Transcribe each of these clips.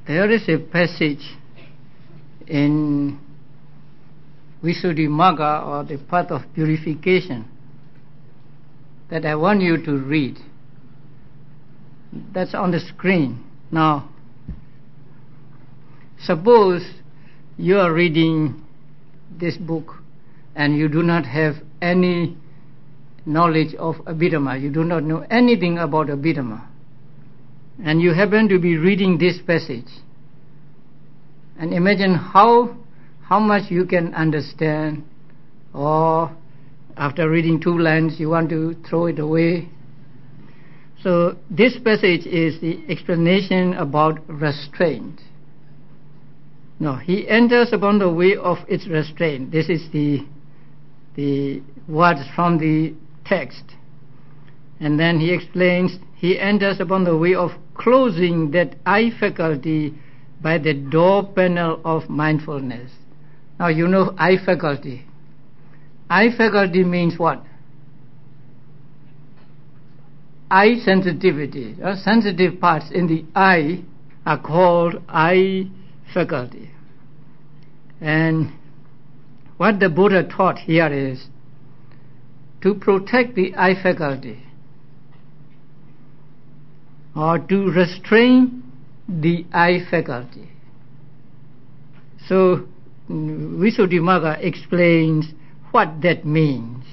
There is a passage in Visuddhimagga, or the path of purification, that I want you to read. That's on the screen. Now, suppose you are reading this book and you do not have any knowledge of Abhidhamma, you do not know anything about Abhidhamma, and you happen to be reading this passage, and imagine how much you can understand, or after reading 2 lines you want to throw it away. So this passage is the explanation about restraint. No, he enters upon the way of its restraint. This is the words from the text. And then he explains, he enters upon the way of closing that eye faculty by the door panel of mindfulness. Now you know eye faculty. Eye faculty means what? Eye sensitivity. Sensitive parts in the eye are called eye faculty. And what the Buddha taught here is to protect the eye faculty, or to restrain the eye faculty. So Visuddhimagga explains what that means.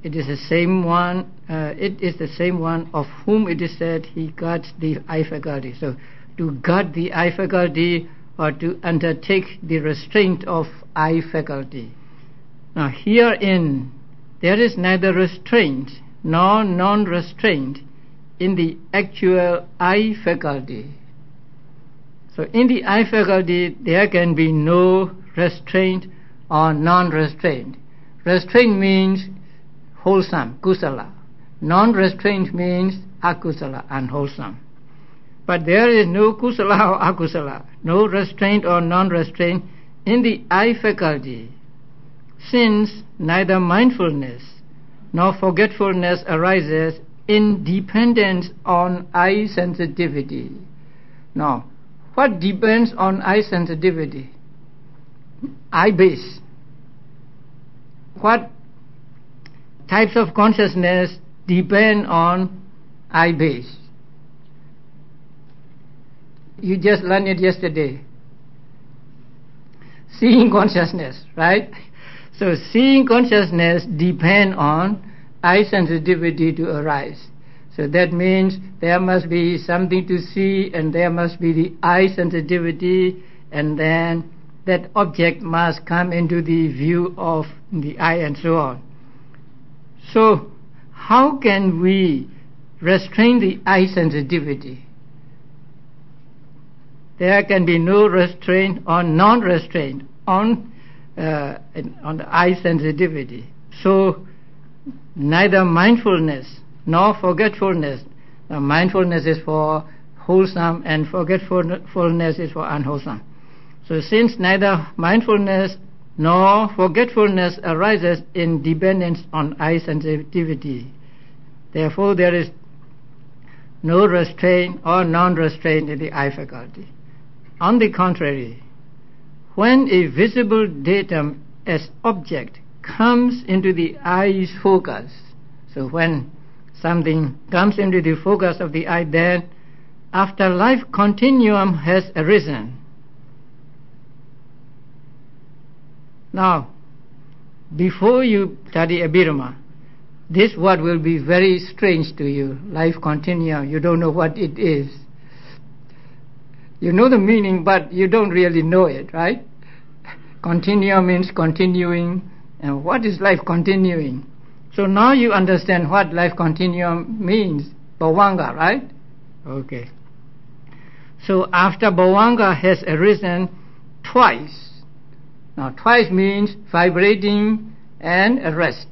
It is the same one. It is the same one of whom it is said he guards the eye faculty. So to guard the eye faculty, or to undertake the restraint of eye faculty. Now herein there is neither restraint nor non-restraint in the actual eye faculty. So in the eye faculty there can be no restraint or non-restraint. Restraint means wholesome, kusala. Non-restraint means akusala, unwholesome. But there is no kusala or akusala, no restraint or non-restraint in the eye faculty, since neither mindfulness nor forgetfulness arises in dependence on eye sensitivity. Now, what depends on eye sensitivity? Eye base. What types of consciousness depend on eye base? You just learned it yesterday. Seeing consciousness, right? So seeing consciousness depend on eye sensitivity to arise. So that means there must be something to see, and there must be the eye sensitivity, and then that object must come into the view of the eye, and so on. So how can we restrain the eye sensitivity? There can be no restraint or non-restraint on the eye sensitivity. So neither mindfulness nor forgetfulness. Now, mindfulness is for wholesome and forgetfulness is for unwholesome. So since neither mindfulness nor forgetfulness arises in dependence on eye sensitivity, therefore there is no restraint or non-restraint in the eye faculty. On the contrary, when a visible datum as object comes into the eye's focus, so when something comes into the focus of the eye, then after life continuum has arisen. Now, before you study Abhidhamma, this word will be very strange to you. Life continuum, you don't know what it is. You know the meaning, but you don't really know it, right? Continuum means continuing, and what is life continuing? So now you understand what life continuum means, bhavanga, right? Okay. So after bhavanga has arisen twice. Now twice means vibrating and arrest.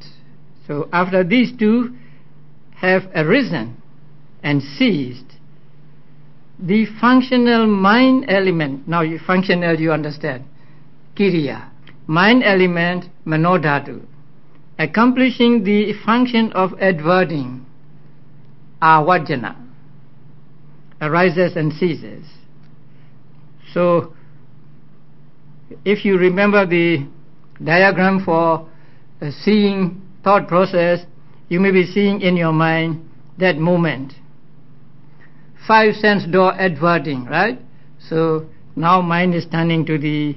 So after these two have arisen and ceased, the functional mind element, now functional you understand, kiriya, mind element, manodhatu, accomplishing the function of adverting, avajjana, arises and ceases. So, if you remember the diagram for seeing thought process, you may be seeing in your mind that moment. 5 sense door adverting, right? So now mind is turning to the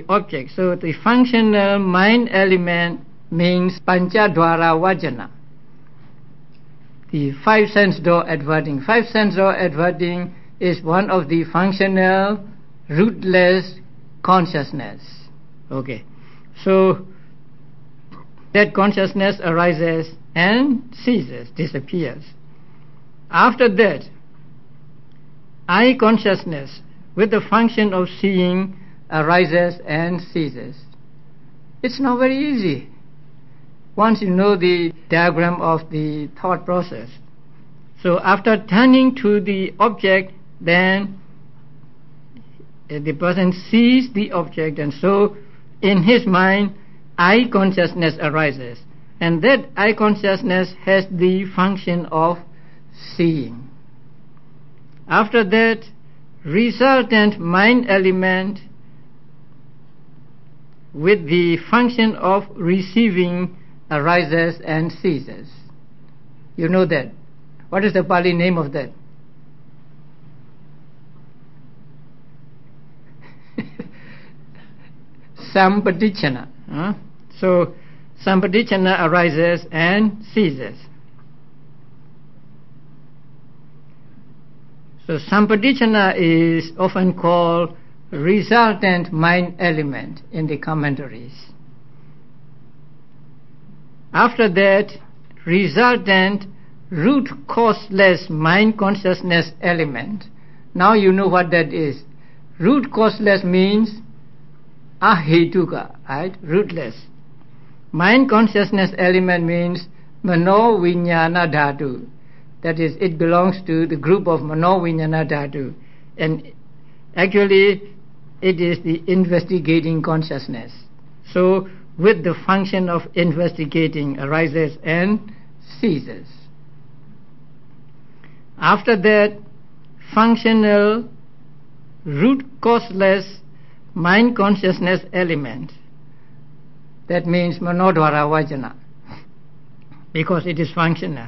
object. So the functional mind element means panchadwara vajana. The 5 sense door adverting. 5 sense door adverting is one of the functional rootless consciousness. Okay. So that consciousness arises and ceases, disappears. After that, I consciousness with the function of seeing arises and ceases. It's not very easy once you know the diagram of the thought process. So after turning to the object, then the person sees the object, and so in his mind I consciousness arises, and that I consciousness has the function of seeing. After that, resultant mind element with the function of receiving arises and ceases. You know that. What is the Pali name of that? Sampadichana. So Sampadichana arises and ceases. So Sampadichana is often called resultant mind element in the commentaries. After that, resultant root causeless mind consciousness element. Now you know what that is. Root causeless means ahetuka, right? Rootless. Mind consciousness element means mano vijnana dhatu. That is, it belongs to the group of mano vijnana dhatu. And actually, it is the investigating consciousness. So, with the function of investigating arises and ceases. After that, functional root causeless mind consciousness element. That means manodvara vajana, because it is functional.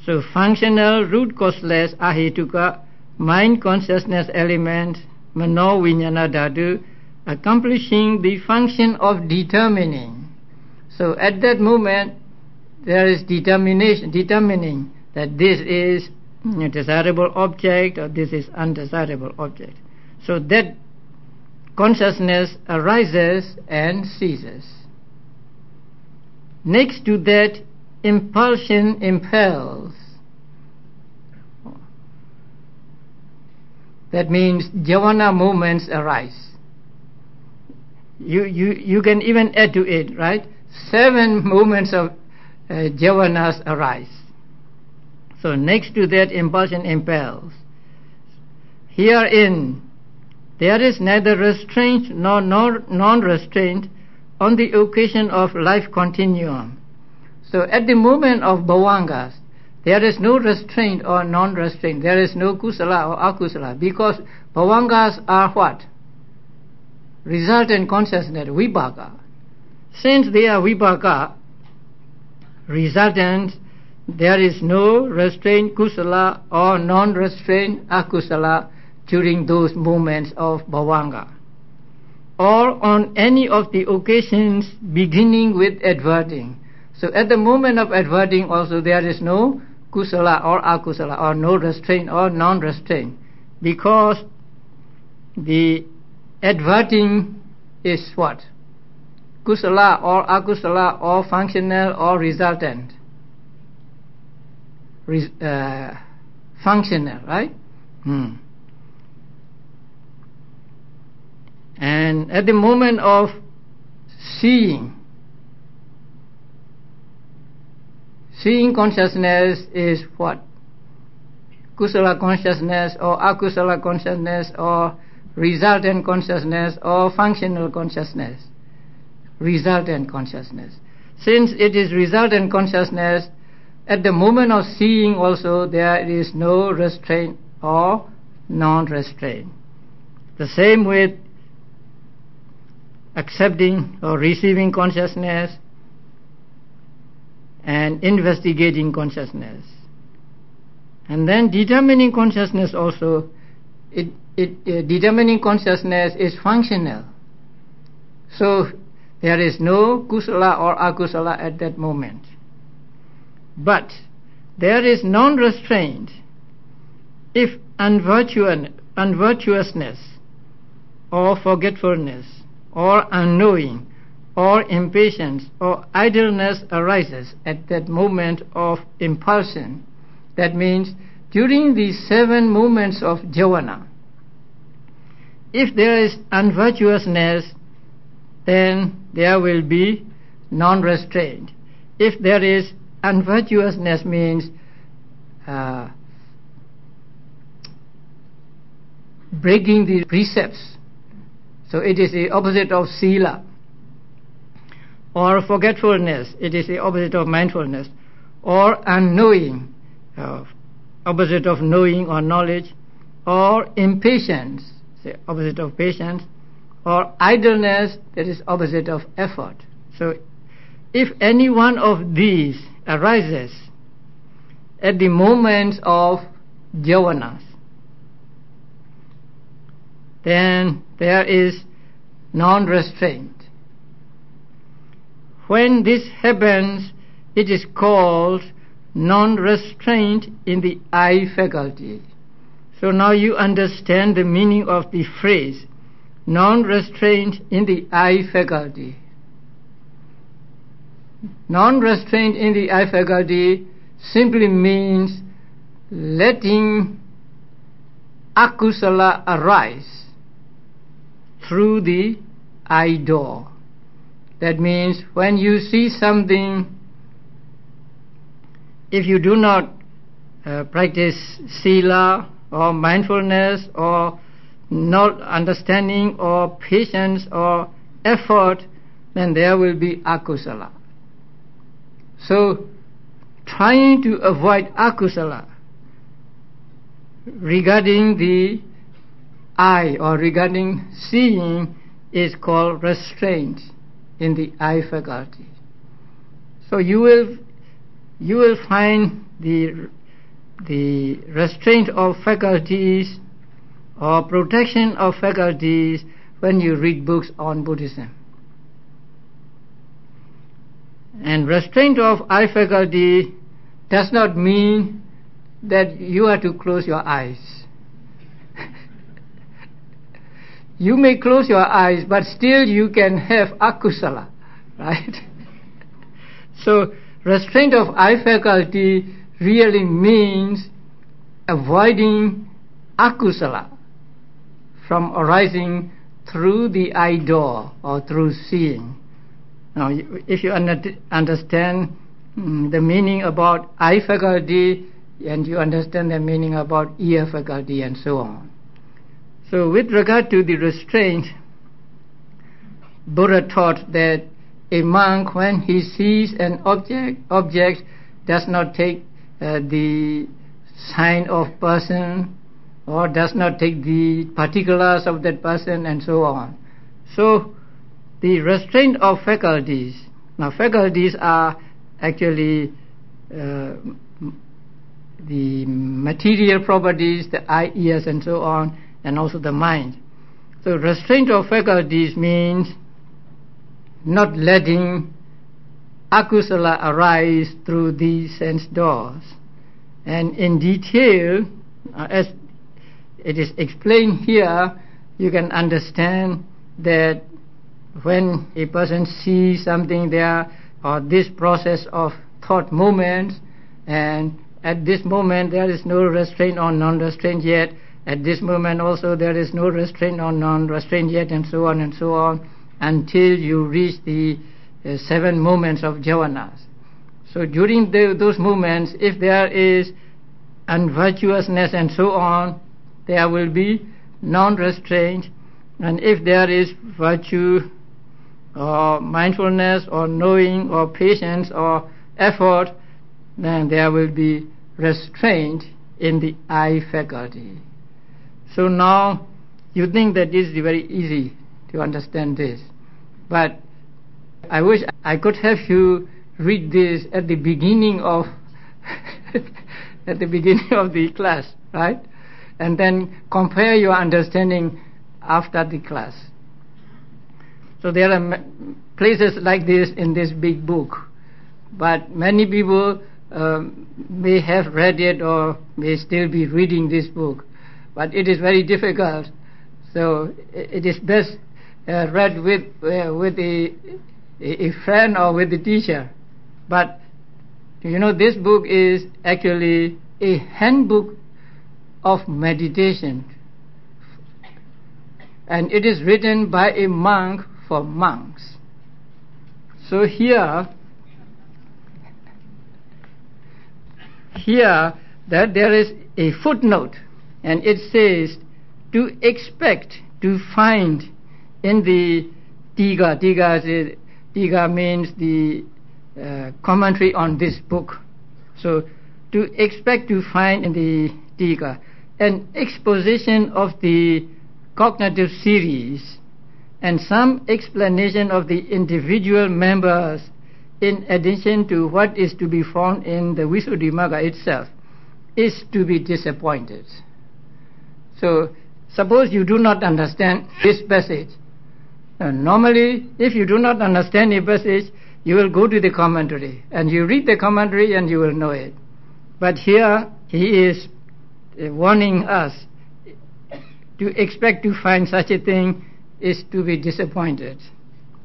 So functional root causeless ahetuka mind consciousness element mano vijnana dhatu, accomplishing the function of determining. So at that moment there is determining that this is a desirable object or this is undesirable object. So that consciousness arises and ceases. Next to that, impulsion impels. That means jhana movements arise. You can even add to it, right? 7 movements of jhanas arise. So next to that, impulsion impels. Herein, there is neither restraint nor non-restraint on the occasion of life continuum. So at the moment of bhavangas, there is no restraint or non-restraint. There is no kusala or akusala, because bhavangas are what? Resultant consciousness, vipaka. Since they are vipaka, resultant, there is no restraint, kusala, or non-restraint, akusala, during those moments of bhavanga, or on any of the occasions beginning with adverting. So at the moment of adverting also there is no kusala or akusala, or no restraint or non-restraint, because the adverting is what? Kusala or akusala, or functional or resultant. Functional, right? And at the moment of seeing consciousness is what? Kusala consciousness or akusala consciousness, or resultant consciousness or functional consciousness. Resultant consciousness. Since it is resultant consciousness, at the moment of seeing also there is no restraint or non-restraint. The same with accepting or receiving consciousness and investigating consciousness. And then determining consciousness also, determining consciousness is functional. So there is no kusala or akusala at that moment. But there is non-restraint if unvirtuousness or forgetfulness or unknowing or impatience or idleness arises at that moment of impulsion. That means during the 7 moments of jhana, if there is unvirtuousness, then there will be non-restraint. If there is unvirtuousness, means breaking the precepts, so it is the opposite of sila. Or forgetfulness, it is the opposite of mindfulness. Or unknowing, opposite of knowing or knowledge. Or impatience, the opposite of patience. Or idleness, that is opposite of effort. So if any one of these arises at the moments of jhanas, then there is non-restraint. When this happens, it is called non-restraint in the I faculty. So now you understand the meaning of the phrase non-restraint in the I faculty. Non-restraint in the I faculty simply means letting akusala arise through the I door. That means when you see something, if you do not practice sila or mindfulness or not understanding or patience or effort, then there will be akusala. So trying to avoid akusala regarding the I or regarding seeing is called restraint in the I faculty. So you will find the restraint of faculties or protection of faculties when you read books on Buddhism. And restraint of I faculty does not mean that you are to close your eyes. You may close your eyes, but still you can have akusala, right? So restraint of I faculty really means avoiding akusala from arising through the I door or through seeing. Now, if you understand the meaning about I faculty, and you understand the meaning about ear faculty and so on. So with regard to the restraint, Buddha taught that a monk, when he sees an object does not take the sign of person or does not take the particulars of that person and so on. So the restraint of faculties, now faculties are actually the material properties, the eye, ears and so on, and also the mind. So restraint of faculties means not letting akusala arise through these sense doors. And in detail, as it is explained here, you can understand that when a person sees something there, or this process of thought movements, and at this moment there is no restraint or non-restraint yet, at this moment also there is no restraint or non-restraint yet, and so on, until you reach the 7 moments of jhanas. So during those moments, if there is unvirtuousness and so on, there will be non-restraint, and if there is virtue or mindfulness or knowing or patience or effort, then there will be restraint in the I faculty. So now you think that it is very easy to understand this, but I wish I could have you read this at the beginning of at the beginning of the class, right? And then compare your understanding after the class. So there are places like this in this big book, but many people may have read it or may still be reading this book, but it is very difficult. So it is best read with a friend or with the teacher. But you know, this book is actually a handbook of meditation, and it is written by a monk for monks. So here that there is a footnote, and it says to expect to find in the Tika. Tika means the commentary on this book. So to expect to find in the Tika an exposition of the cognitive series and some explanation of the individual members in addition to what is to be found in the Visuddhimagga itself is to be disappointed. So suppose you do not understand this passage. Normally, if you do not understand a passage, you will go to the commentary and you read the commentary and you will know it. But here he is warning us to expect to find such a thing is to be disappointed.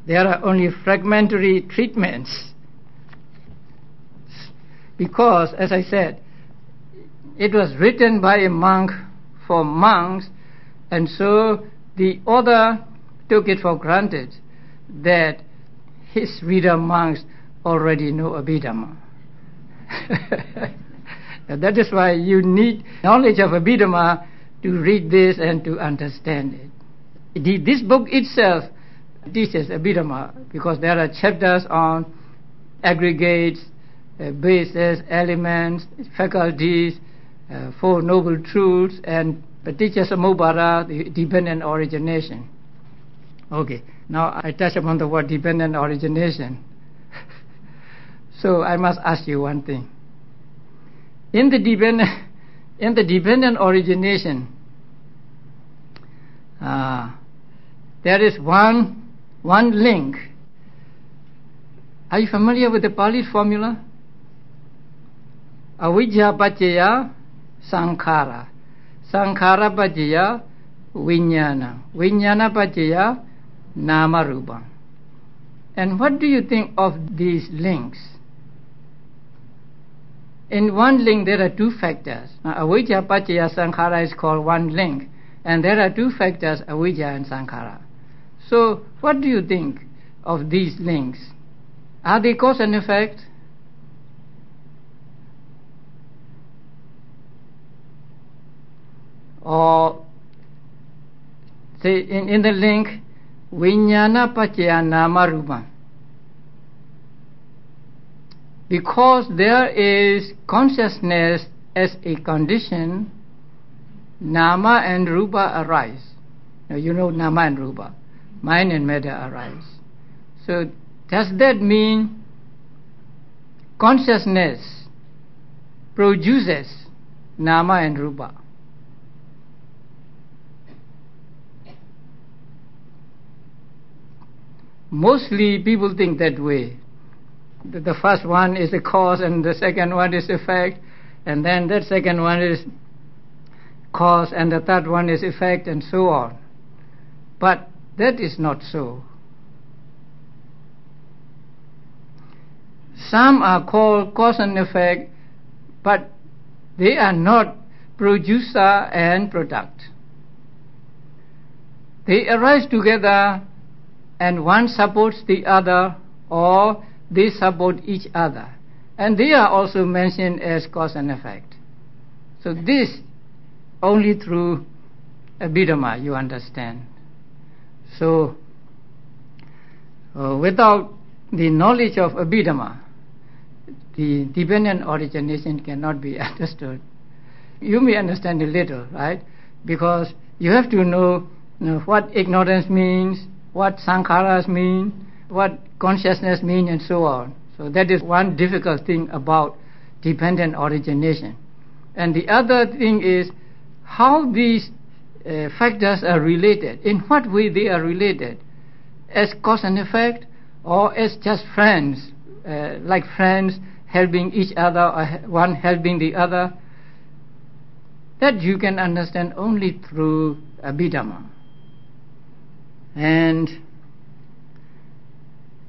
There are only fragmentary treatments, because, as I said, it was written by a monk for monks, and so the author took it for granted that his reader monks already know Abhidhamma. That is why you need knowledge of Abhidhamma to read this and to understand it. This book itself teaches Abhidhamma because there are chapters on aggregates, bases, elements, faculties, Four Noble Truths, and teaches Samubhara, the dependent origination. Okay, now I touch upon the word dependent origination. So I must ask you one thing. In the dependent origination, there is one link. Are you familiar with the Pali formula? Avijja paccaya sankhara, sankhara paccaya vijnana, vijnana paccaya nama rupa. And what do you think of these links? In one link there are two factors. Avijja paccaya sankhara is called one link, and there are two factors, avijja and sankhara. So what do you think of these links? Are they cause and effect? Or say in the link vijnana paccaya nama rupa, because there is consciousness as a condition, nama and rupa arise. Now you know nama and rupa, mind and matter arise. So does that mean consciousness produces nama and rupa? Mostly people think that way. The first one is the cause and the second one is effect, and then that second one is cause and the third one is effect, and so on. But that is not so. Some are called cause and effect, but they are not producer and product. They arise together and one supports the other, or they support each other. And they are also mentioned as cause and effect. So this only through Abhidhamma you understand. So without the knowledge of Abhidhamma, the dependent origination cannot be understood. you may understand a little, right? Because you have to know, what ignorance means, what sankharas mean, what consciousness mean, and so on. So that is one difficult thing about dependent origination. And the other thing is how these factors are related. In what way they are related? As cause and effect, or as just friends, like friends helping each other, or one helping the other? That you can understand only through Abhidhamma. And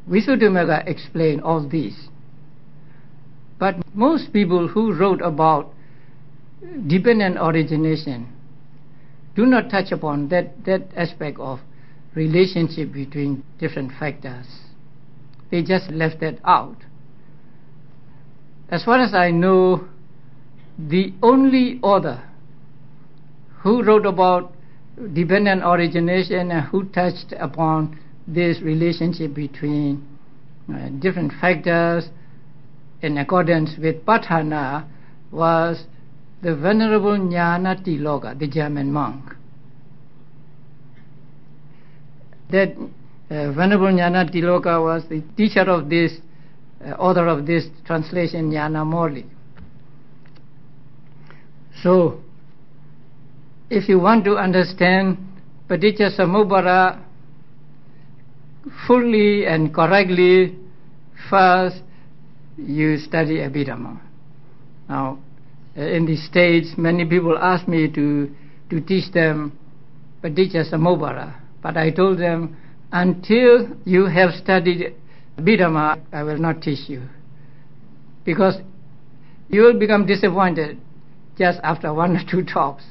Visuddhimagga explained all this. But most people who wrote about dependent origination do not touch upon that aspect of relationship between different factors. They just left that out. As far as I know, the only author who wrote about dependent origination and who touched upon this relationship between different factors in accordance with Patthana was the Venerable Ñāṇatiloka, the German monk. That Venerable Ñāṇatiloka was the teacher of this, author of this translation, Ñāṇamoli. So, if you want to understand Paticcasamuppada fully and correctly, first you study Abhidhamma. Now, in the States, many people ask me to teach them Paticcasamuppada, but I told them, until you have studied Abhidhamma, I will not teach you, because you will become disappointed just after one or two talks.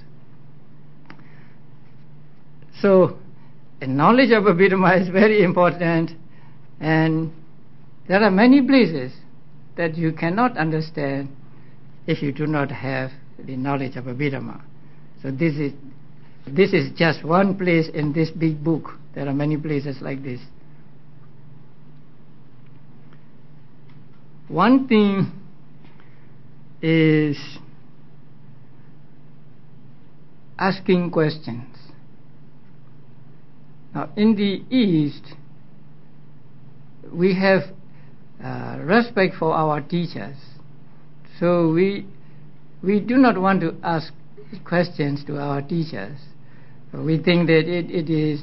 So, knowledge of Abhidhamma is very important, and there are many places that you cannot understand if you do not have the knowledge of Abhidhamma. So this is just one place in this big book. There are many places like this. One thing is asking questions. Now, in the East, we have respect for our teachers. So we do not want to ask questions to our teachers. We think that it is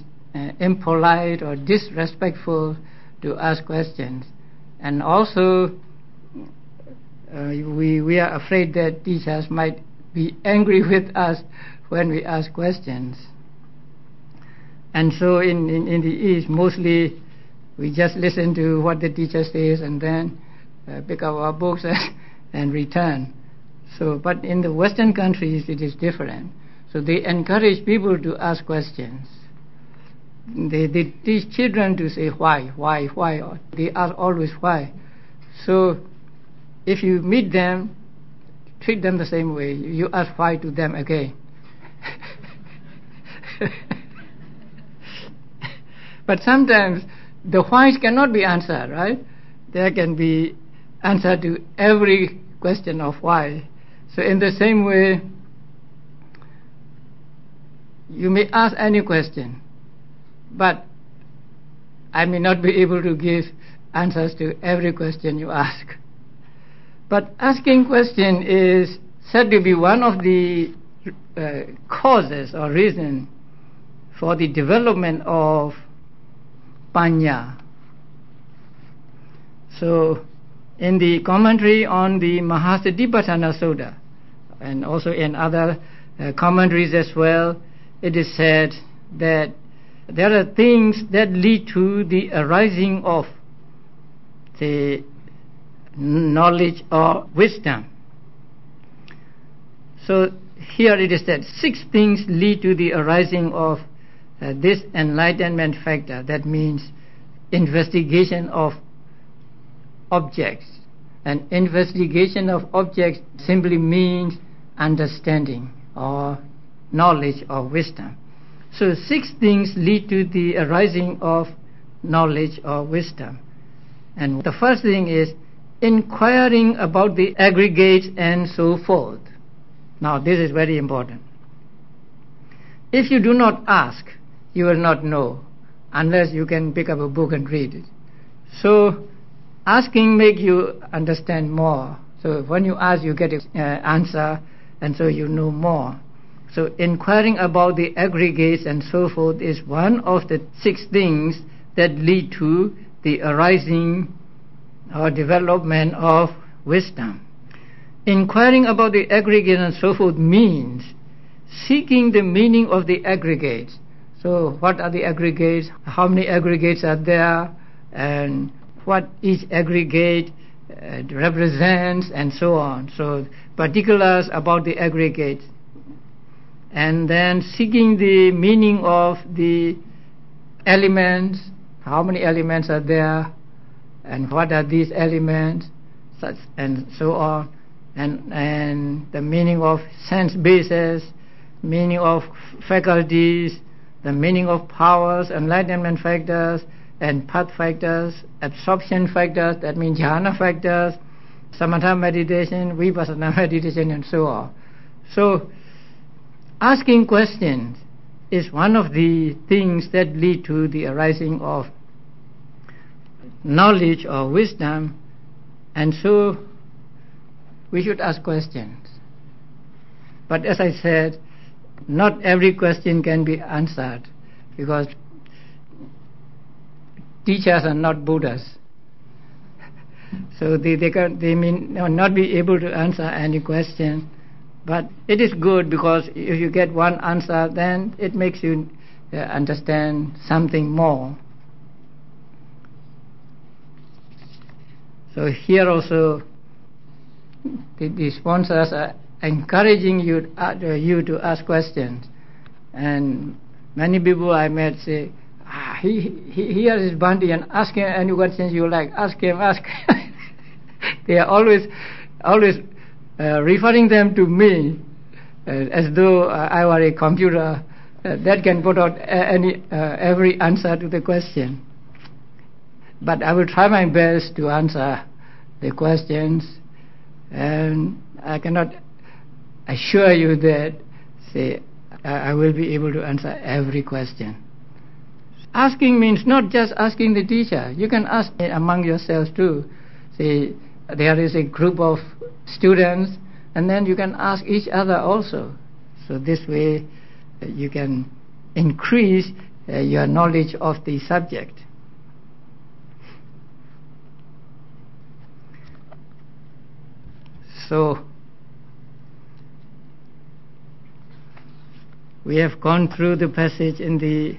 impolite or disrespectful to ask questions. And also, we are afraid that teachers might be angry with us when we ask questions. And so in the East, mostly we just listen to what the teacher says and then pick up our books and return. So, but in the Western countries, it is different. So they encourage people to ask questions. They teach children to say why. Or they ask always why. So if you meet them, treat them the same way. You ask why to them again. But sometimes the whys cannot be answered, right? There can be answer to every question of why. So in the same way, you may ask any question, but I may not be able to give answers to every question you ask. But asking question is said to be one of the causes or reason for the development of Panya. So, in the commentary on the Mahasatipatthana Sutta, and also in other commentaries as well, it is said that there are things that lead to the arising of the knowledge or wisdom. So, here it is said 6 things lead to the arising of this enlightenment factor. That means investigation of objects. And investigation of objects simply means understanding or knowledge or wisdom. So 6 things lead to the arising of knowledge or wisdom. And the first thing is inquiring about the aggregates and so forth. Now this is very important. If you do not ask, you will not know, unless you can pick up a book and read it. So asking makes you understand more. So when you ask, you get an answer, and so you know more. So inquiring about the aggregates and so forth is one of the 6 things that lead to the arising or development of wisdom. Inquiring about the aggregates and so forth means seeking the meaning of the aggregates. So what are the aggregates? How many aggregates are there? And what each aggregate represents, and so on. So particulars about the aggregates. And then seeking the meaning of the elements. How many elements are there? And what are these elements? Such and so on. And the meaning of sense bases, meaning of faculties, the meaning of powers, enlightenment factors, and path factors, absorption factors, that means jhana factors, samatha meditation, vipassana meditation, and so on. So asking questions is one of the things that lead to the arising of knowledge or wisdom, and so we should ask questions. But as I said, not every question can be answered, because teachers are not Buddhas. So they may not be able to answer any question. But it is good, because if you get one answer, then it makes you understand something more. So here also, the sponsors are encouraging you to ask questions. And many people I met say, here is Bhante, and ask him any questions you like. Ask him. They are always referring them to me, as though I were a computer that can put out every answer to the question. But I will try my best to answer the questions, and I cannot assure you that, I will be able to answer every question. Asking means not just asking the teacher. You can ask among yourselves too. Say, there is a group of students, and then you can ask each other also. So this way you can increase your knowledge of the subject. So we have gone through the passage in the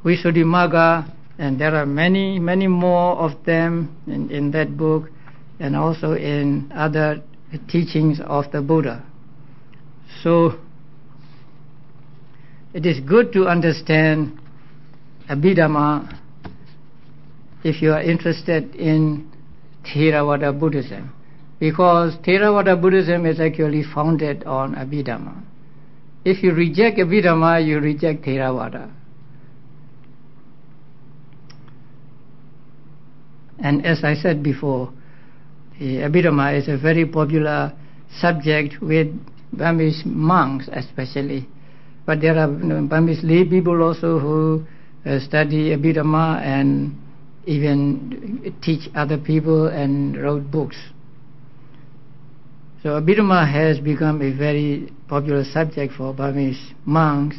Visuddhimagga, and there are many, many more of them in that book, and also in other teachings of the Buddha. So it is good to understand Abhidhamma if you are interested in Theravada Buddhism, because Theravada Buddhism is actually founded on Abhidhamma. If you reject Abhidhamma, you reject Theravada. And as I said before, the Abhidhamma is a very popular subject with Burmese monks especially. But there are Burmese lay people also who study Abhidhamma and even teach other people and wrote books. So Abhidhamma has become a very popular subject for Burmese monks,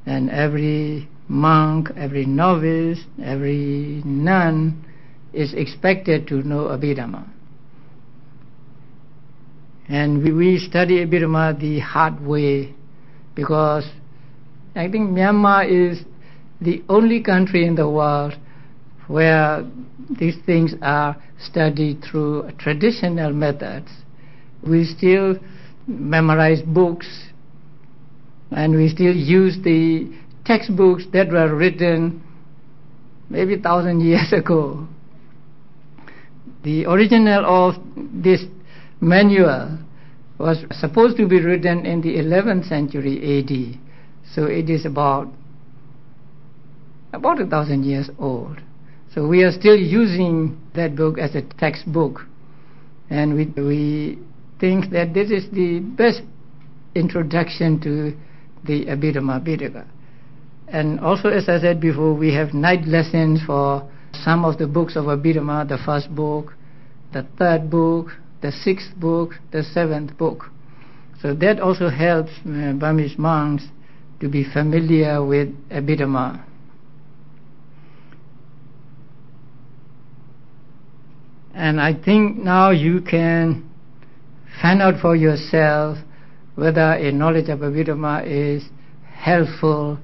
and every monk, every novice, every nun is expected to know Abhidhamma. And we study Abhidhamma the hard way, because I think Myanmar is the only country in the world where these things are studied through traditional methods. We still memorize books, and we still use the textbooks that were written maybe 1,000 years ago. The original of this manual was supposed to be written in the 11th century AD, so it is about 1,000 years old. So we are still using that book as a textbook, and we think that this is the best introduction to the Abhidhamma Pitaka. And also, as I said before, we have night lessons for some of the books of Abhidhamma, the first book, the third book, the sixth book, the seventh book. So that also helps Burmese monks to be familiar with Abhidhamma. And I think now you can find out for yourself whether a knowledge of Abhidhamma is helpful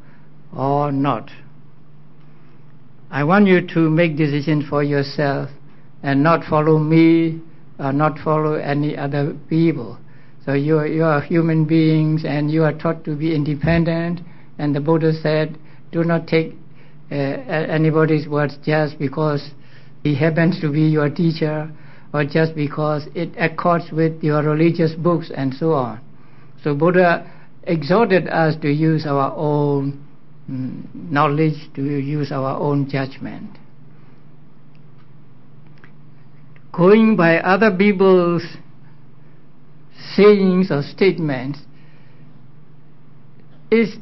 or not. I want you to make decisions for yourself and not follow me or not follow any other people. So you are human beings and you are taught to be independent, and the Buddha said, do not take anybody's words just because he happens to be your teacher or just because it accords with your religious books and so on. So Buddha exhorted us to use our own knowledge, to use our own judgment. Going by other people's sayings or statements is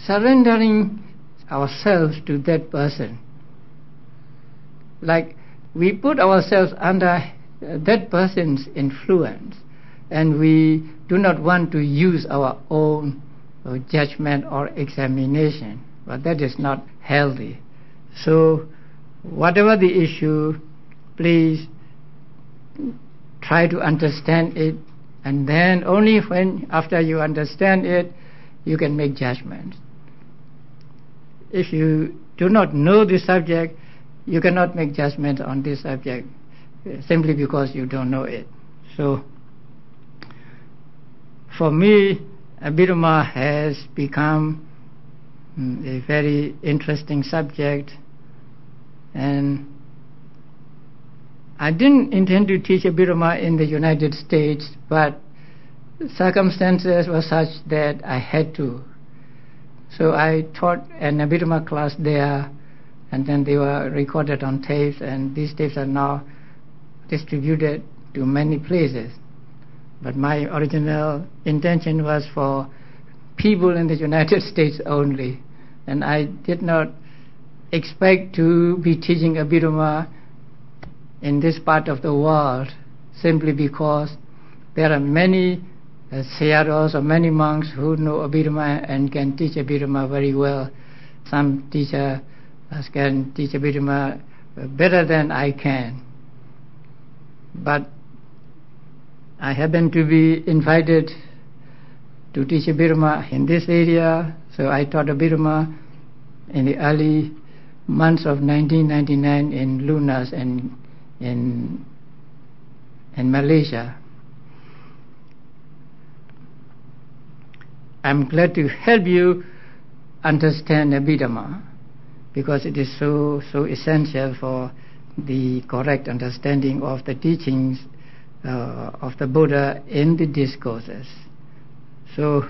surrendering ourselves to that person. Like we put ourselves under that person's influence, and we do not want to use our own judgment or examination, but that is not healthy. So whatever the issue, please try to understand it, and then only when after you understand it you can make judgments. If you do not know the subject, you cannot make judgments on this subject simply because you don't know it. So for me, Abhidhamma has become a very interesting subject, and I didn't intend to teach Abhidhamma in the United States, but circumstances were such that I had to. So I taught an Abhidhamma class there, and then they were recorded on tapes, and these tapes are now distributed to many places. But my original intention was for people in the United States only, and I did not expect to be teaching Abhidhamma in this part of the world simply because there are many Sayādaws or many monks who know Abhidhamma and can teach Abhidhamma very well. Some teachers can teach Abhidhamma better than I can. But I happen to be invited to teach Abhidhamma in this area, so I taught Abhidhamma in the early months of 1999 in Lunas and in Malaysia. I'm glad to help you understand Abhidhamma because it is so essential for the correct understanding of the teachings of the Buddha in the discourses. So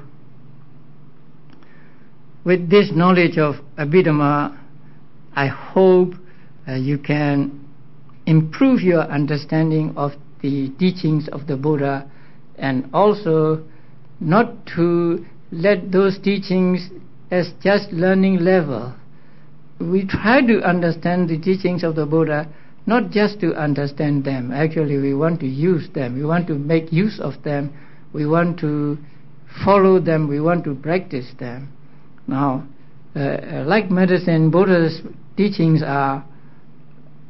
with this knowledge of Abhidhamma, I hope you can improve your understanding of the teachings of the Buddha, and also not to let those teachings as just learning level. We try to understand the teachings of the Buddha not just to understand them. Actually, we want to use them. We want to make use of them. We want to follow them. We want to practice them. Now, like medicine, Buddha's teachings are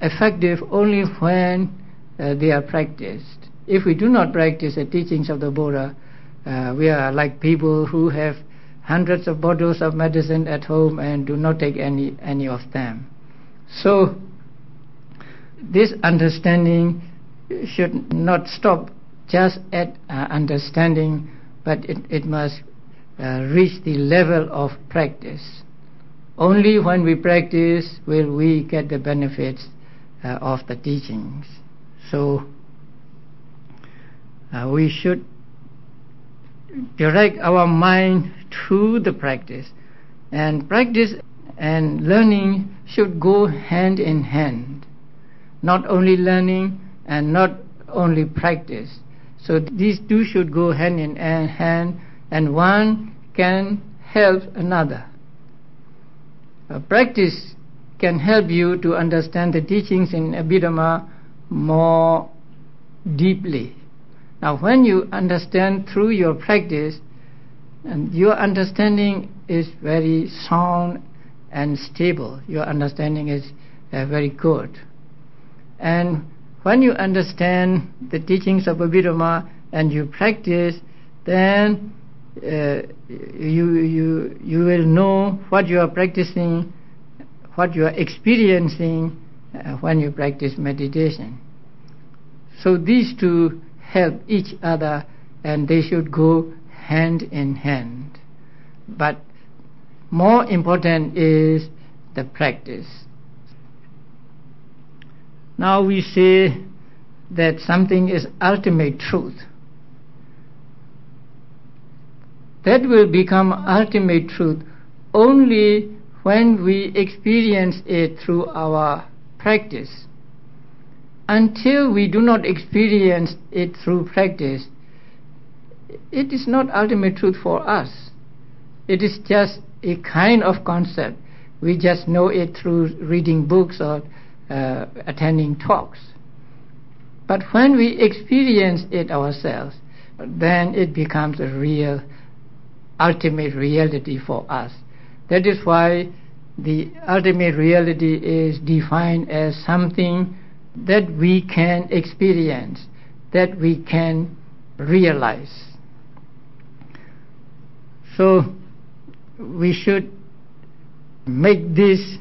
effective only when they are practiced. If we do not practice the teachings of the Buddha, we are like people who have hundreds of bottles of medicine at home and do not take any of them. So this understanding should not stop just at understanding, but it must reach the level of practice. Only when we practice will we get the benefits of the teachings. So we should direct our mind to the practice, and practice and learning should go hand in hand. Not only learning and not only practice So these two should go hand in hand, and one can help another. Practice can help you to understand the teachings in Abhidhamma more deeply. Now, when you understand through your practice, and your understanding is very sound and stable, your understanding is very good. And when you understand the teachings of Abhidhamma and you practice, then you will know what you are practicing, what you are experiencing when you practice meditation. So these two help each other, and they should go hand in hand. But more important is the practice. Now we say that something is ultimate truth. That will become ultimate truth only when we experience it through our practice. Until we do not experience it through practice, it is not ultimate truth for us. It is just a kind of concept. We just know it through reading books or attending talks. But when we experience it ourselves, then it becomes a real, ultimate reality for us. That is why the ultimate reality is defined as something that we can experience, that we can realize. So we should make this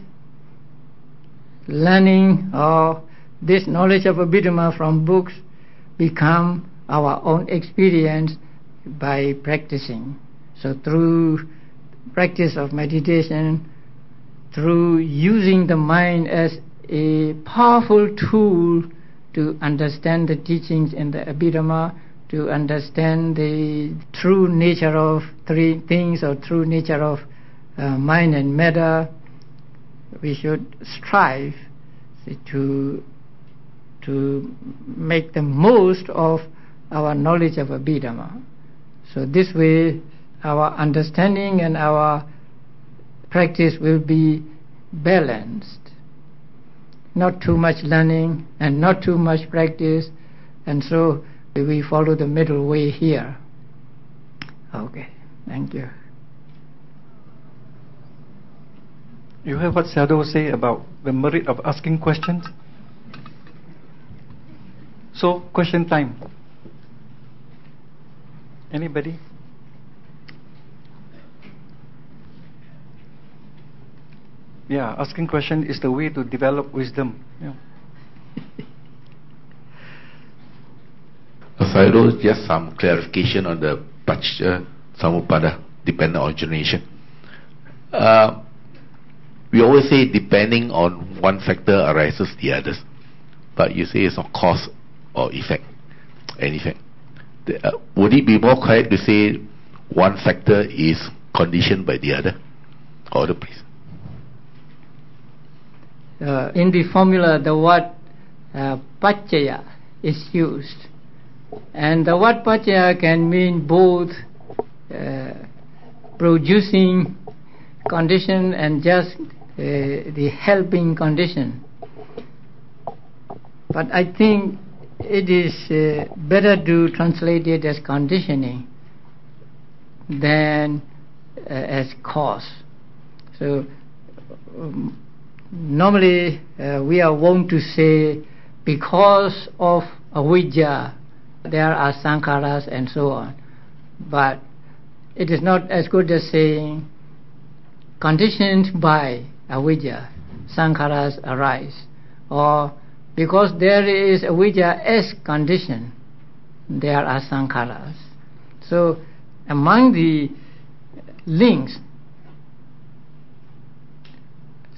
learning or this knowledge of Abhidhamma from books become our own experience by practicing. So through practice of meditation, through using the mind as a powerful tool to understand the teachings in the Abhidhamma, to understand the true nature of three things or true nature of mind and matter, we should strive to make the most of our knowledge of Abhidhamma. So this way our understanding and our practice will be balanced. Not too much learning and not too much practice, and so we follow the middle way here. Okay, thank you. You heard what Sayādaw say about the merit of asking questions? So, question time. Anybody? Yeah, asking question is the way to develop wisdom. Yeah. Sayādaw, just some clarification on the Paccaya Samuppada, dependent origination. We always say depending on one factor arises the others, but you say it's not cause or effect, an effect. Would it be more correct to say one factor is conditioned by the other? Order, please. In the formula, the word Paccaya is used, and the word Paccaya can mean both producing condition and just the helping condition. But I think it is better to translate it as conditioning than as cause. So normally we are wont to say because of avidya there are sankharas and so on, but it is not as good as saying conditioned by avidya sankharas arise, or because there is avidya as condition there are sankharas. So among the links,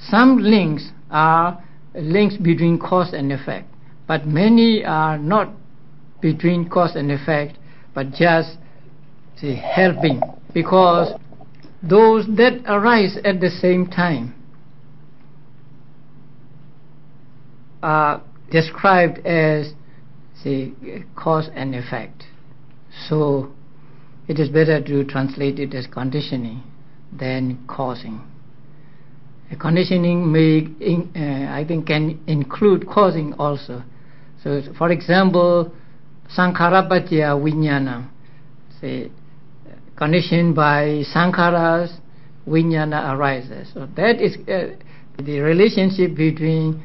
some links are links between cause and effect, but many are not between cause and effect, but just helping, because those that arise at the same time are described as cause and effect. So it is better to translate it as conditioning than causing. Conditioning I think can include causing also. So for example, Saṅkhara paccaya viññāna, say conditioned by sankharas, viññāna arises. So that is the relationship between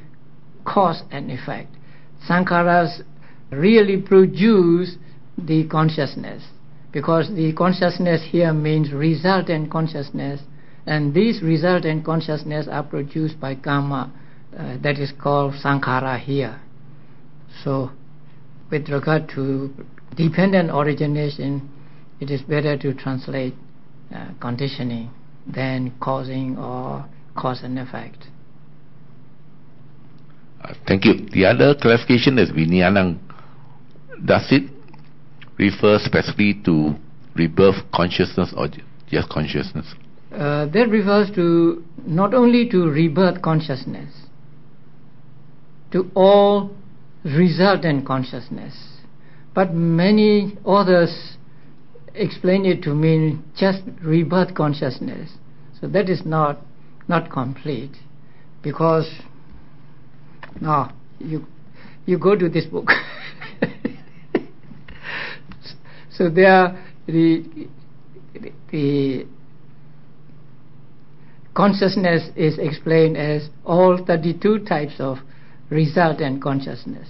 cause and effect. Sankharas really produce the consciousness, because the consciousness here means resultant consciousness, and these resultant consciousness are produced by karma, that is called sankhara here. So with regard to dependent origination, it is better to translate conditioning than causing or cause and effect. Thank you. The other clarification is Vijnanam. Does it refer specifically to rebirth consciousness or just consciousness? That refers to not only to rebirth consciousness, to all resultant consciousness, but many others explain it to mean just rebirth consciousness. So that is not complete, because now you go to this book. So there the consciousness is explained as all 32 types of resultant consciousness.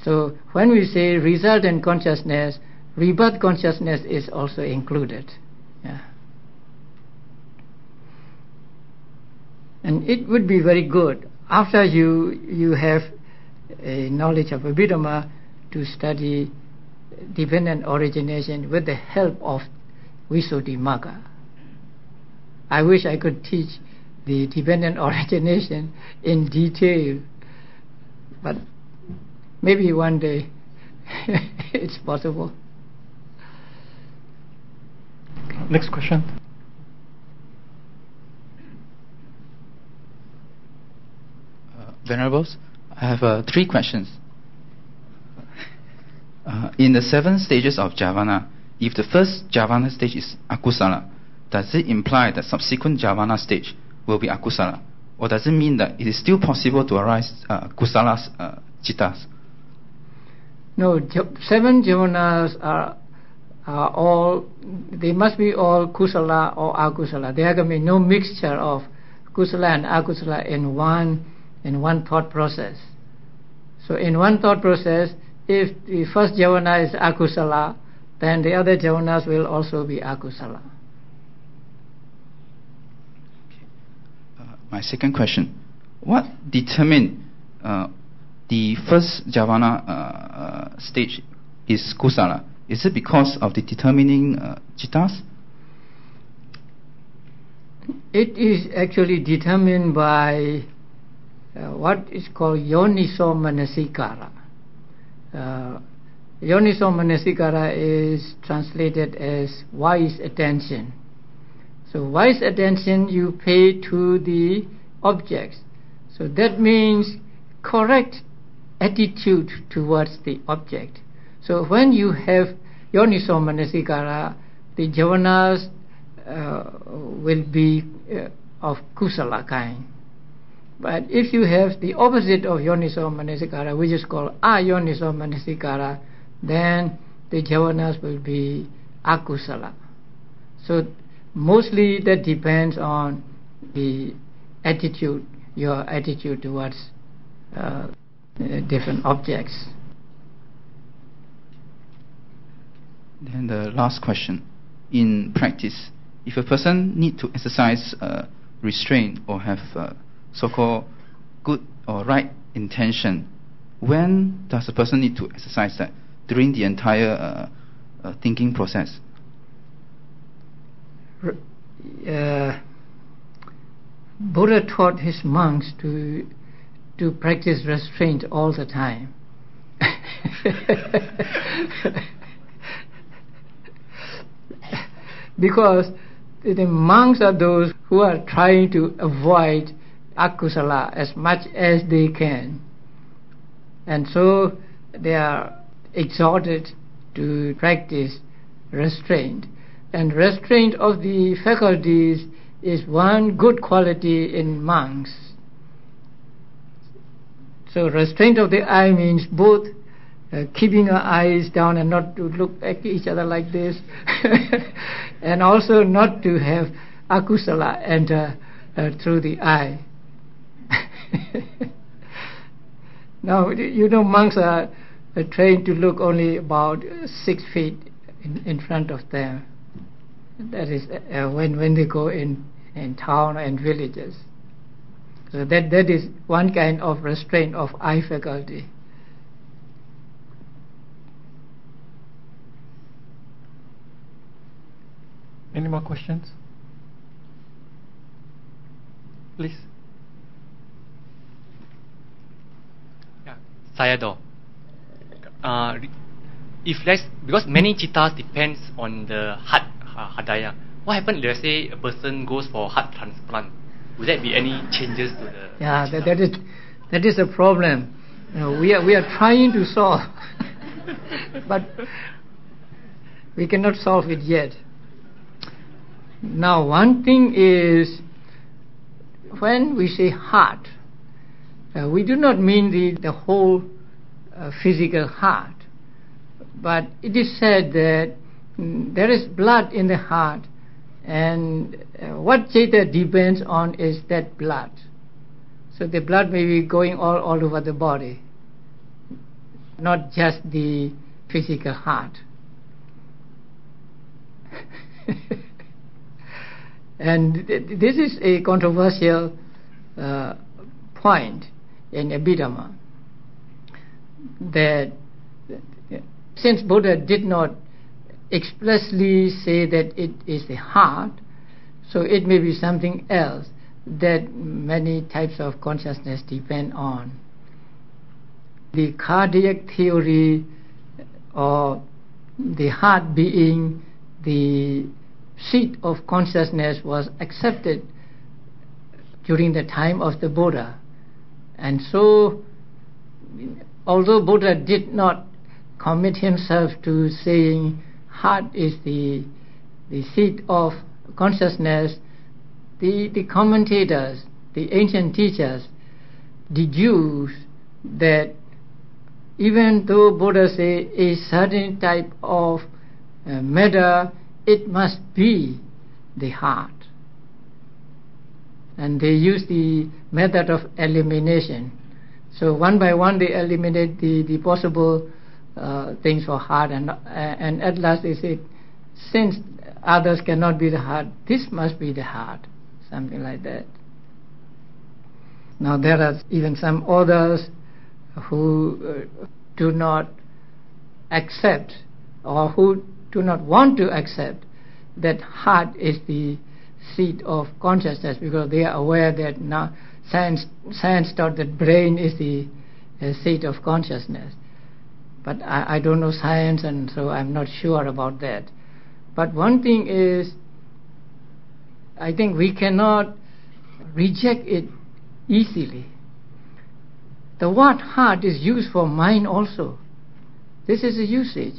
So when we say resultant consciousness, rebirth consciousness is also included. Yeah. And it would be very good after you have a knowledge of Abhidhamma to study dependent origination with the help of Visuddhimagga. I wish I could teach the dependent origination in detail, but maybe one day it's possible. Next question. Venerables, I have 3 questions. In the 7 stages of jhāvana, if the first jhāvana stage is akusala, does it imply that subsequent jhāvana stage will be akusala? Or does it mean that it is still possible to arise kusalas cittas? No, 7 jhavanas are all, they must be all kusala or akusala. There can be no mixture of kusala and akusala in one thought process. So in one thought process, if the first jhavana is akusala, then the other jhavanas will also be akusala. My second question: what determined the first jhavana stage is kusala? Is it because of the determining cittas? It is actually determined by what is called yoniso manasikara. Yoniso manasikara is translated as wise attention. So wise attention you pay to the objects. So that means correct attitude towards the object. So when you have yoniso manasikara, the jhavanas will be of kusala kind. But if you have the opposite of yoniso manasikara, which is called ayoniso manasikara, then the jhavanas will be akusala. So mostly that depends on the attitude, your attitude towards different objects. Then the last question: in practice, if a person need to exercise restraint or have so-called good or right intention, when does a person need to exercise that? During the entire thinking process? Buddha taught his monks to practice restraint all the time. Because the monks are those who are trying to avoid akusala as much as they can, and so they are exhorted to practice restraint. And restraint of the faculties is one good quality in monks. So restraint of the eye means both keeping our eyes down and not to look at each other like this, and also not to have akusala enter through the eye. Now, monks are trained to look only about 6 feet in front of them. That is when they go in town and villages. So that is one kind of restraint of eye faculty. Any more questions? Please. Yeah, Sayādaw. Because many chittas depends on the heart hadaya. What happens if, let's say, a person goes for heart transplant? Would there be any changes to the? Yeah, that is a problem. We are trying to solve, but we cannot solve it yet. Now, one thing is, when we say heart, we do not mean the whole physical heart, but it is said that there is blood in the heart, and what citta depends on is that blood. So the blood may be going all over the body, not just the physical heart. And this is a controversial point in Abhidhamma, that since Buddha did not expressly say that it is the heart, so it may be something else that many types of consciousness depend on. The cardiac theory, or the heart being the seat of consciousness, was accepted during the time of the Buddha. And so, although Buddha did not commit himself to saying heart is the seat of consciousness, the commentators, the ancient teachers, deduce that even though Buddha say a certain type of matter, it must be the heart. And they use the method of elimination. So one by one they eliminate the possible things for heart, and at last they say, since others cannot be the heart, this must be the heart, something like that. Now there are even some others who do not accept, or who do not want to accept, that heart is the seat of consciousness, because they are aware that now science taught that brain is the seat of consciousness. But I don't know science, and so I'm not sure about that. But one thing is, I think we cannot reject it easily. The word heart is used for mind also. This is a usage.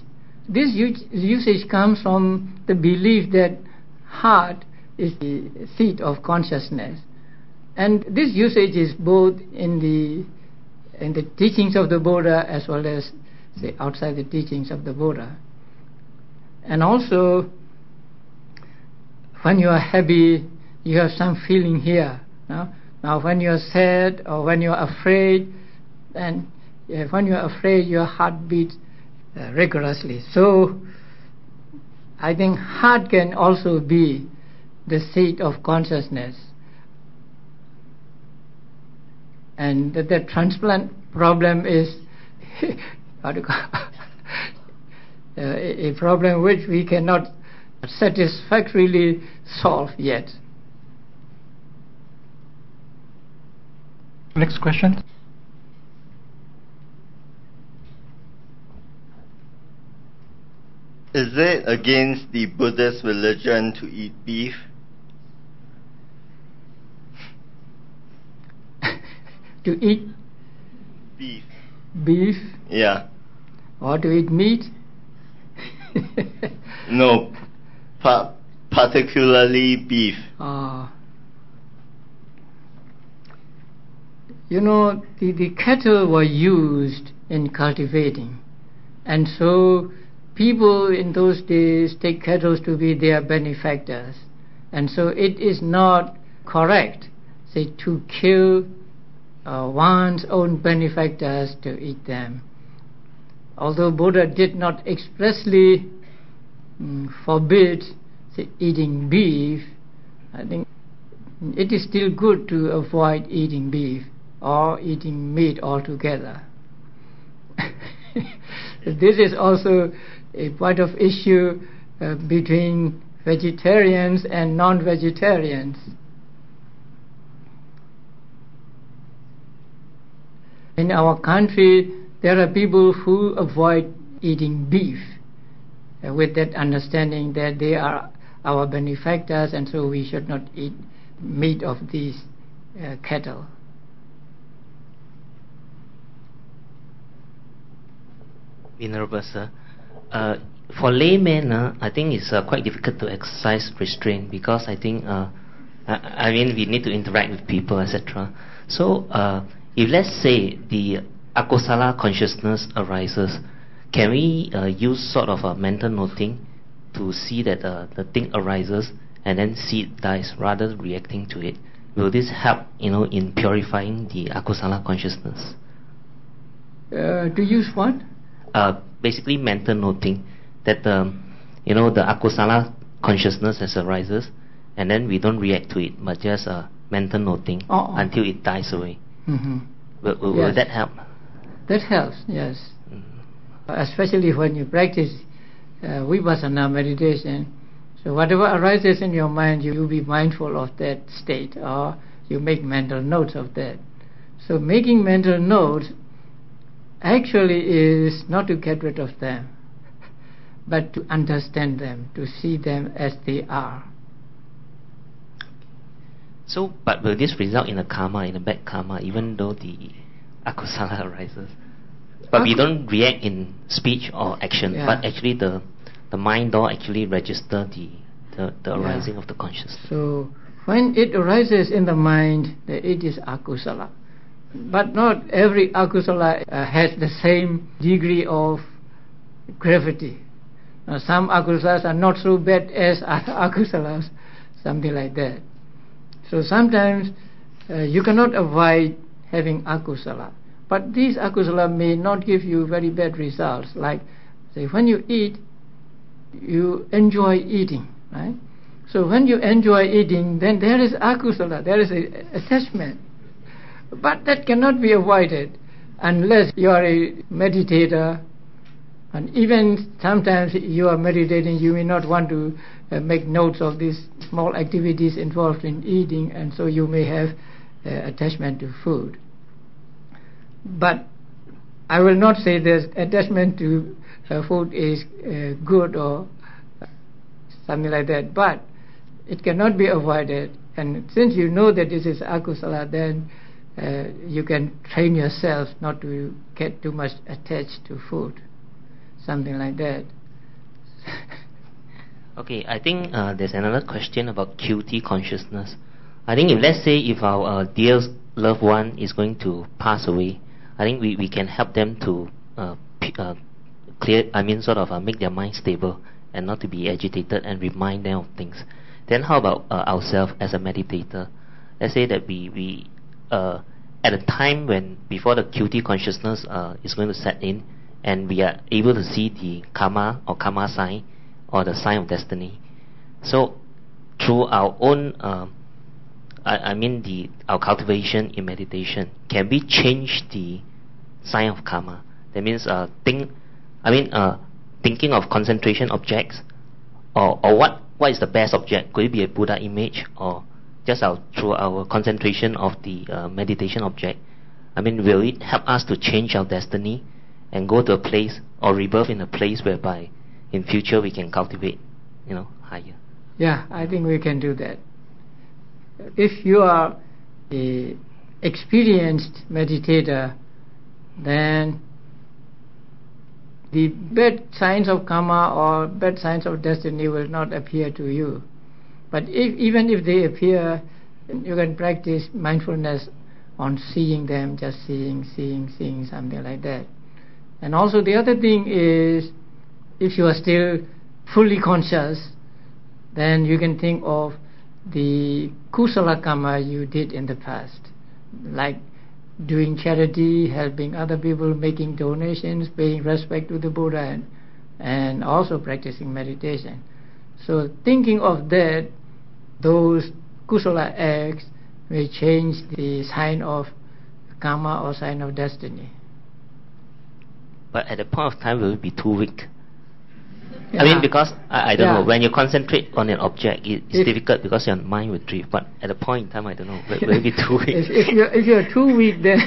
This usage comes from the belief that heart is the seat of consciousness. And this usage is both in the teachings of the Buddha as well as, say, outside the teachings of the Buddha. And also, when you are happy, you have some feeling here. Now when you are sad or when you are afraid, and when you are afraid, your heart beats rigorously. So I think heart can also be the seat of consciousness. And the transplant problem is a problem which we cannot satisfactorily solve yet. Next question. Is it against the Buddhist religion to eat beef? To eat beef? Yeah. Or to eat meat? No, particularly beef. You know, the cattle were used in cultivating, and so people in those days take cattle to be their benefactors, and so it is not correct, say, to kill one's own benefactors to eat them. Although Buddha did not expressly forbid, say, eating beef, I think it is still good to avoid eating beef or eating meat altogether. This is also a point of issue between vegetarians and non-vegetarians. In our country, there are people who avoid eating beef with that understanding that they are our benefactors, and so we should not eat meat of these cattle. Venerable Sir, for laymen, I think it's quite difficult to exercise restraint, because I think, I mean, we need to interact with people, etc. So, if let's say the akusala consciousness arises, can we use sort of a mental noting to see that the thing arises and then see it dies rather than reacting to it? Will this help, in purifying the akusala consciousness? To use what? Basically mental noting that the akusala consciousness as arises, and then we don't react to it, but just mental noting until it dies away. Mm-hmm. Will that help? That helps, yes. Especially when you practice Vipassana meditation. So whatever arises in your mind, you will be mindful of that state, or you make mental notes of that. So making mental notes actually is not to get rid of them, but to understand them, to see them as they are. So, but will this result in a bad karma, even though the akusala arises? But we don't react in speech or action, but actually the mind don't actually register the arising of the consciousness. So when it arises in the mind, it is akusala. But not every akusala has the same degree of gravity. Some akusalas are not so bad as other akusalas, something like that. So sometimes you cannot avoid having akusala. But these akusala may not give you very bad results. Like, say, when you eat, you enjoy eating, right? So when you enjoy eating, then there is akusala, there is an attachment. But that cannot be avoided unless you are a meditator. And even sometimes you are meditating, you may not want to make notes of these small activities involved in eating, and so you may have attachment to food. But I will not say this attachment to food is good or something like that, but it cannot be avoided. And since you know that this is akusala, then you can train yourself not to get too much attached to food, something like that. Okay, I think there's another question about QT consciousness. I think let's say if our dear loved one is going to pass away, I think we can help them to make their mind stable and not to be agitated and remind them of things. Then how about ourselves as a meditator? Let's say that we at a time when before the QT consciousness is going to set in, and we are able to see the karma or karma sign or the sign of destiny. So through our own our cultivation in meditation, can we change the sign of karma? That means thinking of concentration objects, or what is the best object? Could it be a Buddha image, or just through our concentration of the meditation object? Will it help us to change our destiny and go to a place or rebirth in a place whereby in future we can cultivate, higher? Yeah, I think we can do that. If you are an experienced meditator, then the bad signs of karma or bad signs of destiny will not appear to you. But even if they appear, you can practice mindfulness on seeing them, just seeing, something like that. And also the other thing is, if you are still fully conscious, then you can think of the kusala karma you did in the past, like doing charity, helping other people, making donations, paying respect to the Buddha, and also practicing meditation. So thinking of that, those kusala acts may change the sign of karma or sign of destiny. But at the point of time, will it be too weak? Yeah. I mean, because I don't Yeah. know, when you concentrate on an object, it's difficult because your mind will drift. But at the point in time, I don't know, will it be too weak? If you're too weak, then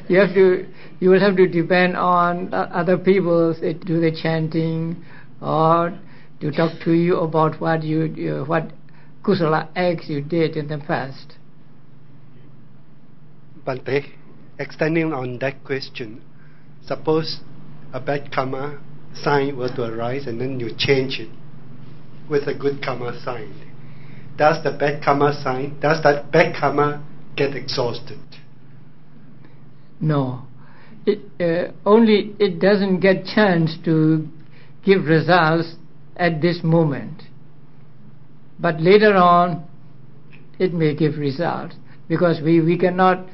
you will have to depend on other people to do the chanting or to talk to you about what kusala acts you did in the past. Bhante, extending on that question, suppose a bad karma sign were to arise and then you change it with a good karma sign. Does that bad karma get exhausted? No. Only it doesn't get chance to give results at this moment. But later on, it may give results, because we cannot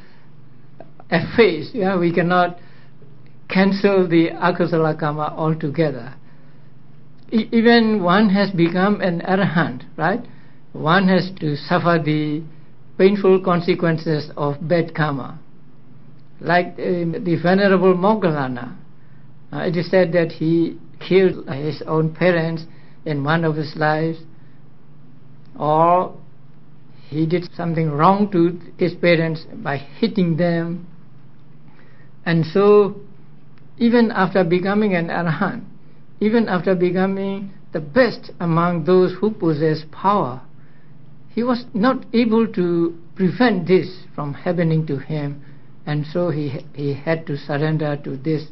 efface, we cannot cancel the akusala karma altogether. Even one has become an arahant, right? One has to suffer the painful consequences of bad karma. Like the Venerable Moggallana, it is said that he killed his own parents in one of his lives, or he did something wrong to his parents by hitting them. And so, even after becoming an arahant, even after becoming the best among those who possess power, he was not able to prevent this from happening to him, and so he had to surrender to this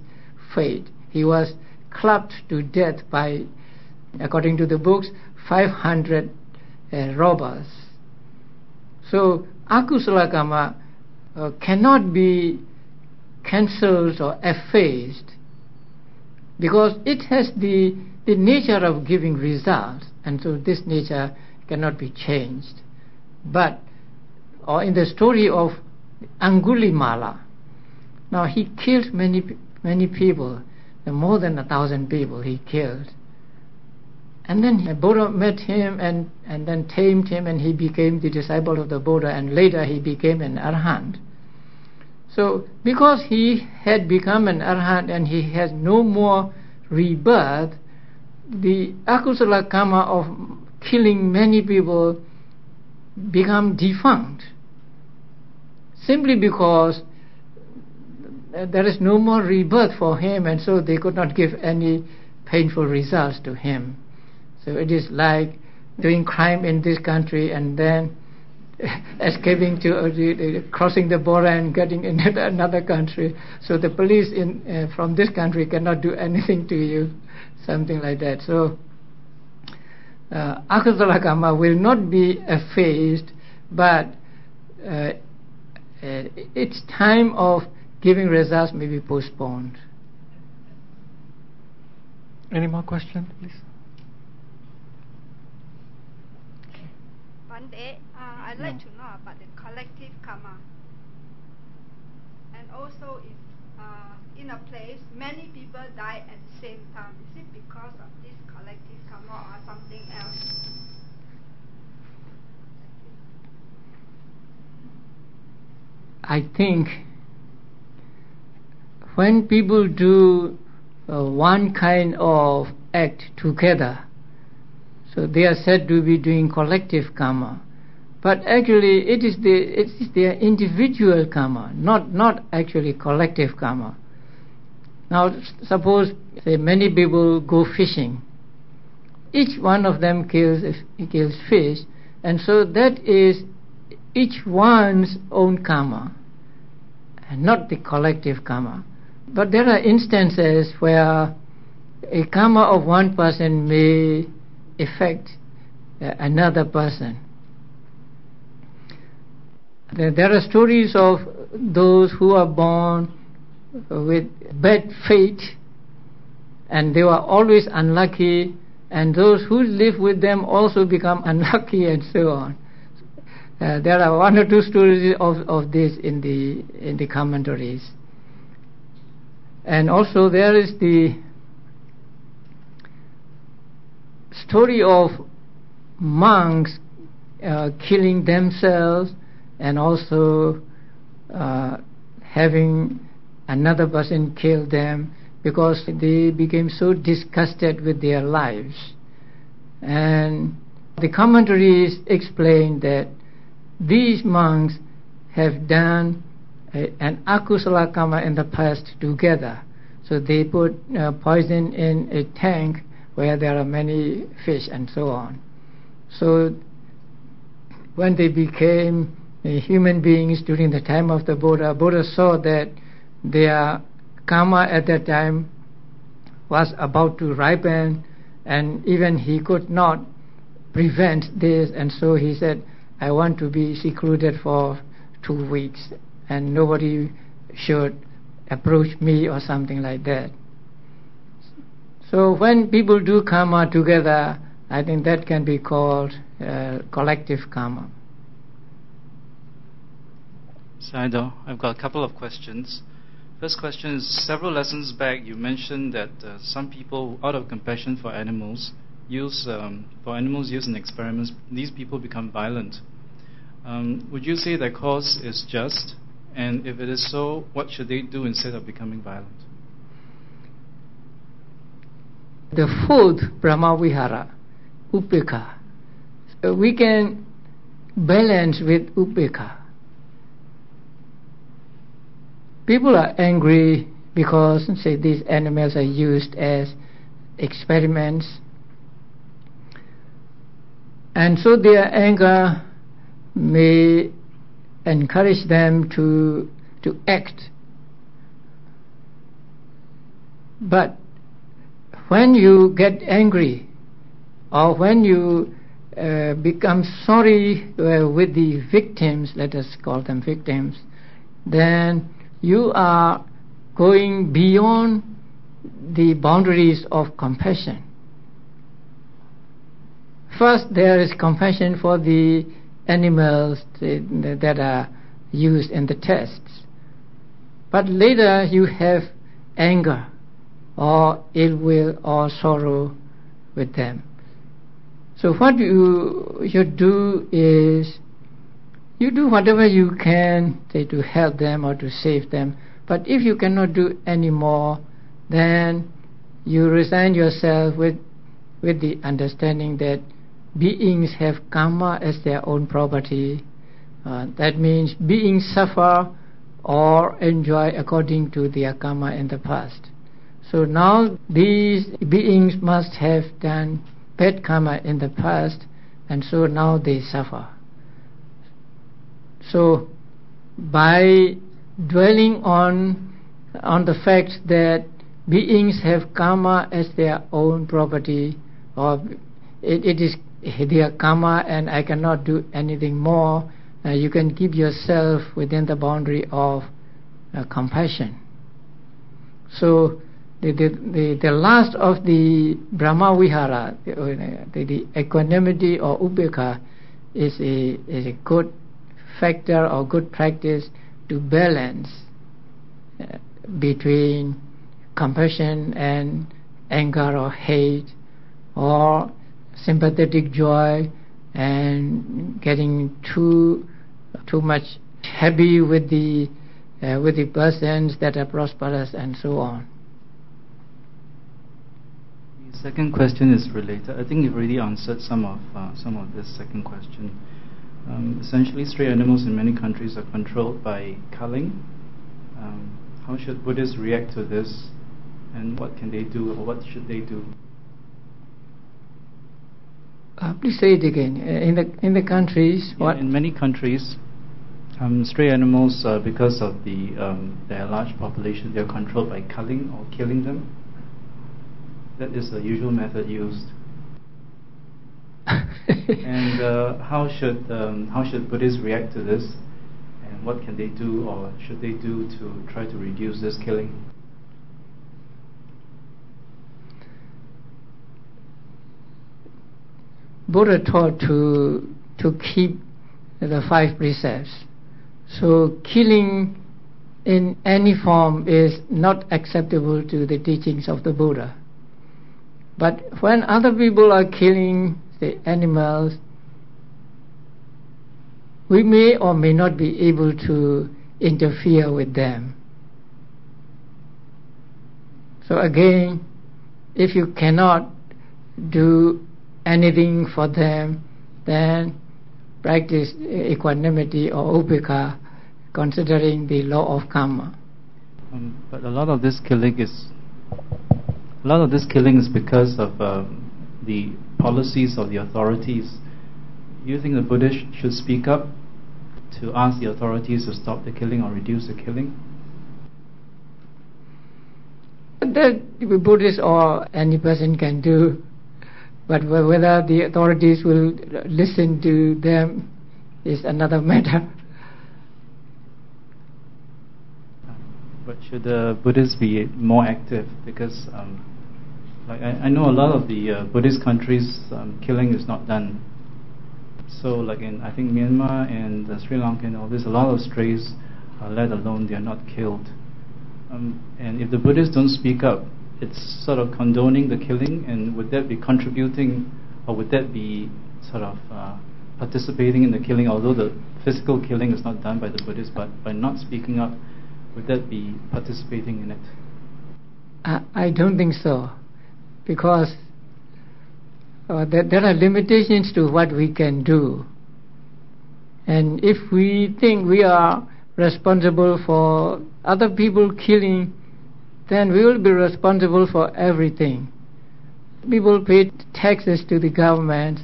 fate. He was clubbed to death by, according to the books, 500 robbers. So akusala karma cannot be cancelled or effaced, because it has the nature of giving results, and so this nature cannot be changed. But in the story of Angulimala, now he killed many people, more than 1,000 people he killed. And then Buddha met him and then tamed him, and he became the disciple of the Buddha, and later he became an arahant. So because he had become an arahant and he has no more rebirth, the akusala karma of killing many people become defunct, simply because there is no more rebirth for him, and so they could not give any painful results to him. So it is like doing crime in this country and then escaping to crossing the border and getting into another country. So the police from this country cannot do anything to you, something like that. So akusala karma will not be effaced, but its time of giving results may be postponed. Any more questions, please? Bhante, I'd like to know about the collective karma. And also, if in a place many people die at the same time, is it because of this collective karma or something else? I think when people do one kind of act together, so they are said to be doing collective karma. But actually it is their individual karma, not actually collective karma. Now suppose, say, many people go fishing. Each one of them kills fish, and so that is each one's own karma, and not the collective karma. But there are instances where a karma of one person may affect another person. There are stories of those who are born with bad fate and they were always unlucky, and those who live with them also become unlucky, and so on. There are one or two stories of this in the commentaries. And also there is the story of monks killing themselves and also having another person kill them because they became so disgusted with their lives. And the commentaries explain that these monks have done an akusala karma in the past together. So they put poison in a tank where there are many fish and so on. So when they became human beings during the time of the Buddha saw that their karma at that time was about to ripen, and even he could not prevent this, and so he said, I want to be secluded for 2 weeks and nobody should approach me or something like that. So when people do karma together, I think that can be called collective karma. Sayādaw, I've got a couple of questions. First question is, several lessons back you mentioned that some people, out of compassion for animals, used in experiments, these people become violent. Would you say that cause is just? And if it is so, what should they do instead of becoming violent? The fourth Brahmavihara, Upekkha. So we can balance with Upekkha. People are angry because, say, these animals are used as experiments, and so their anger may encourage them to act. But when you get angry or when you become sorry with the victims, let us call them victims, then you are going beyond the boundaries of compassion. First, there is compassion for the animals that are used in the tests. But later you have anger or ill will or sorrow with them. So what you should do is you do whatever you can, say, to help them or to save them. But if you cannot do any more, then you resign yourself with the understanding that beings have karma as their own property. That means beings suffer or enjoy according to their karma in the past. So now these beings must have done bad karma in the past, and so now they suffer. So by dwelling on the fact that beings have karma as their own property, or it is their karma and I cannot do anything more, you can keep yourself within the boundary of compassion. So the last of the Brahma Vihara, the equanimity or Upekkha, is a good factor or good practice to balance between compassion and anger or hate, or sympathetic joy and getting too much happy with the persons that are prosperous and so on. The second question is related. I think you've already answered some of this second question. Essentially, stray animals in many countries are controlled by culling. How should Buddhists react to this, and what can they do, or what should they do? Please say it again. In the countries, what? In many countries, stray animals, because of their large population, they are controlled by culling or killing them. That is the usual method used. And how should Buddhists react to this? And what can they do, or should they do, to try to reduce this killing? Buddha taught to keep the 5 precepts. So killing in any form is not acceptable to the teachings of the Buddha. But when other people are killing the animals, we may or may not be able to interfere with them. So again, if you cannot do anything for them, then practice equanimity or upekkha, considering the law of karma. But a lot of this killing is because of the policies of the authorities. You think the Buddhists should speak up to ask the authorities to stop the killing or reduce the killing? That the Buddhist or any person can do, but whether the authorities will listen to them is another matter. But should the Buddhists be more active? Because like I know a lot of the Buddhist countries, killing is not done. So like in, I think, Myanmar and Sri Lanka and all this, a lot of strays are let alone, they are not killed. And if the Buddhists don't speak up, it's sort of condoning the killing, and would that be contributing, or would that be sort of participating in the killing, although the physical killing is not done by the Buddhists, but by not speaking up, would that be participating in it? I don't think so, because there are limitations to what we can do. And if we think we are responsible for other people killing, then we will be responsible for everything. People pay taxes to the government,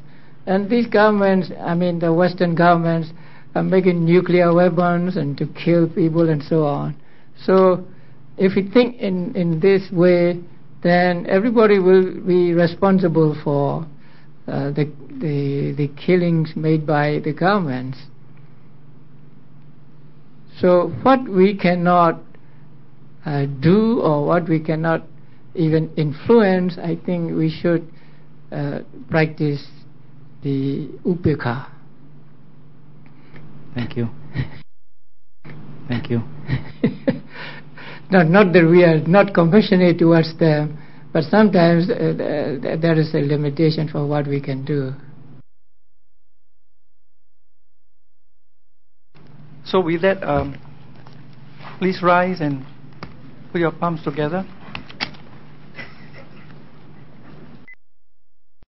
and these governments, I mean the Western governments, are making nuclear weapons and to kill people and so on. So if we think in this way, then everybody will be responsible for the killings made by the governments. So what we cannot do, or what we cannot even influence, I think we should practice the upekkha. Thank you. Thank you. Not that we are not compassionate towards them, but sometimes there is a limitation for what we can do. So with that, please rise and put your palms together.